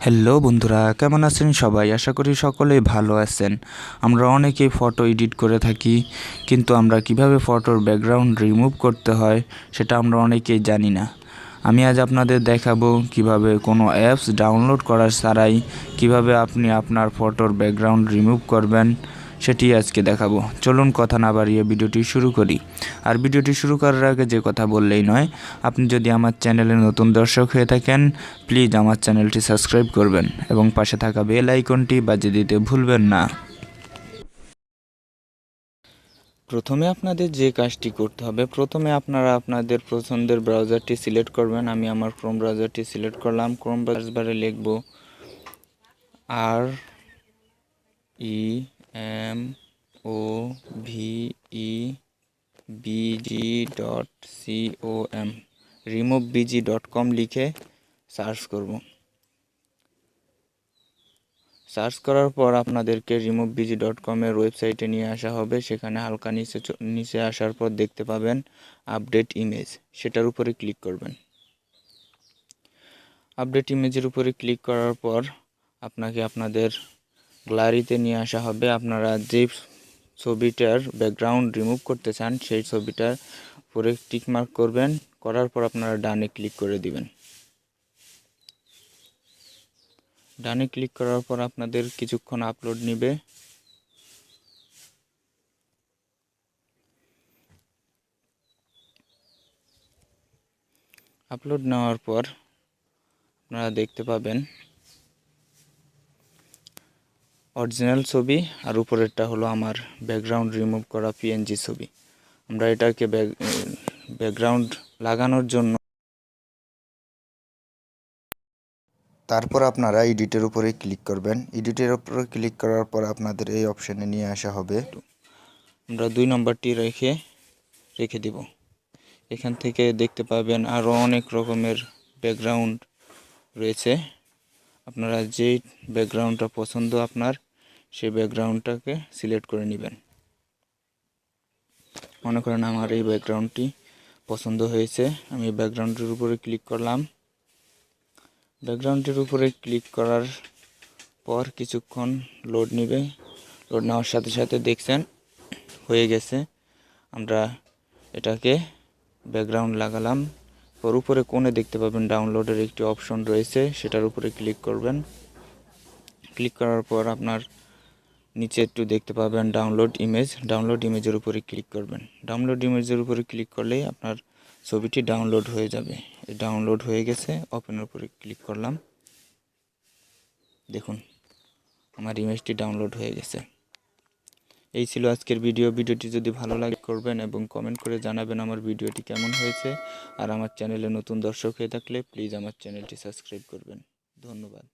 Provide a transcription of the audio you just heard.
Hello বন্ধুরা, কেমন আছেন সবাই? আশা করি সকলেই ভালো আছেন। আমরা অনেকেই ফটো এডিট করে থাকি, কিন্তু আমরা কিভাবে ফটোর ব্যাকগ্রাউন্ড রিমুভ করতে হয় সেটা আমরা অনেকেই জানি না। আমি আজ আপনাদের দেখাবো কিভাবে কোনো অ্যাপস ডাউনলোড করার ছাড়াই কিভাবে আপনি আপনার ফটোর ব্যাকগ্রাউন্ড রিমুভ করবেন সেটি আজকে দেখাবো। চলুন কথা না বাড়িয়ে ভিডিওটি শুরু করি। আর ভিডিওটি শুরু করার আগে যে কথা বললেই নয়, আপনি যদি আমার চ্যানেলে নতুন দর্শক হয়ে থাকেন প্লিজ আমার চ্যানেলটি সাবস্ক্রাইব করবেন এবং পাশে থাকা বেল আইকনটি বাজিয়ে দিতে ভুলবেন না। প্রথমে আপনাদের যে কাজটি করতে হবে, প্রথমে আপনারা আপনাদের পছন্দের ব্রাউজারটি সিলেক্ট করবেন। আমি আমার ক্রোম ব্রাউজারটি সিলেক্ট করলাম। ক্রোম ব্রাউজারে লিখব REMOVEBG.com removebg.com লিখে সার্চ করব। সার্চ করার পর আপনাদেরকে removebg.com এর ওয়েবসাইটে নিয়ে আসা হবে। সেখানে হালকা নিচে আসার পর দেখতে পাবেন আপডেট ইমেজ, সেটার উপরে ক্লিক করবেন। আপডেট ইমেজের উপরে ক্লিক করার পর আপনাকে আপনাদের গ্যালারিতে নিয়ে আসা হবে। আপনারা যে ছবিটার ব্যাকগ্রাউন্ড রিমুভ করতে চান সেই ছবিটার উপরে টিক মার্ক করবেন। করার পর আপনারা ডানে ক্লিক করে দিবেন। ডানে ক্লিক করার পর আপনাদের কিছুক্ষণ আপলোড নেবে। আপলোড নেওয়ার পর আপনারা দেখতে পাবেন অরিজিনাল ছবি আর উপরেরটা হলো আমার ব্যাকগ্রাউন্ড রিমুভ করা পিএনজি ছবি। আমরা এটাকে ব্যাকগ্রাউন্ড লাগানোর জন্য তারপর আপনারা এডিটের উপরে ক্লিক করবেন। এডিটের উপরে ক্লিক করার পর আপনাদের এই অপশানে নিয়ে আসা হবে। আমরা 2 নম্বরটি রেখে দেব। এখান থেকে দেখতে পাবেন আরও অনেক রকমের ব্যাকগ্রাউন্ড রয়েছে। আপনারা যেই ব্যাকগ্রাউন্ডটা পছন্দ আপনার সেই ব্যাকগ্রাউন্ডটাকে সিলেক্ট করে নেবেন। মনে করেন আমার এই ব্যাকগ্রাউন্ডটি পছন্দ হয়েছে, আমি ব্যাকগ্রাউন্ডের উপরে ক্লিক করলাম। ব্যাকগ্রাউন্ডের উপরে ক্লিক করার পর কিছুক্ষণ লোড নেবে। লোড নেওয়ার সাথে সাথে দেখছেন হয়ে গেছে। আমরা এটাকে ব্যাকগ্রাউন্ড লাগালাম। ওর উপরে কোণে দেখতে পাবেন ডাউনলোডের একটি অপশন রয়েছে, সেটার উপরে ক্লিক করবেন। ক্লিক করার পর আপনার নিচে একটু দেখতে পাবেন ডাউনলোড ইমেজের উপরে ক্লিক করবেন। ডাউনলোড ইমেজের উপরে ক্লিক করলেই আপনার ছবিটি ডাউনলোড হয়ে যাবে। ডাউনলোড হয়ে গেছে। ওপেনের উপরে ক্লিক করলাম। দেখুন আমার ইমেজটি ডাউনলোড হয়ে গেছে। এই ছিল আজকের ভিডিওটি যদি ভালো লাগে করবেন এবং কমেন্ট করে জানাবেন আমার ভিডিওটি কেমন হয়েছে। আর আমার চ্যানেলে নতুন দর্শক হয়ে থাকলে প্লিজ আমার চ্যানেলটি সাবস্ক্রাইব করবেন। ধন্যবাদ।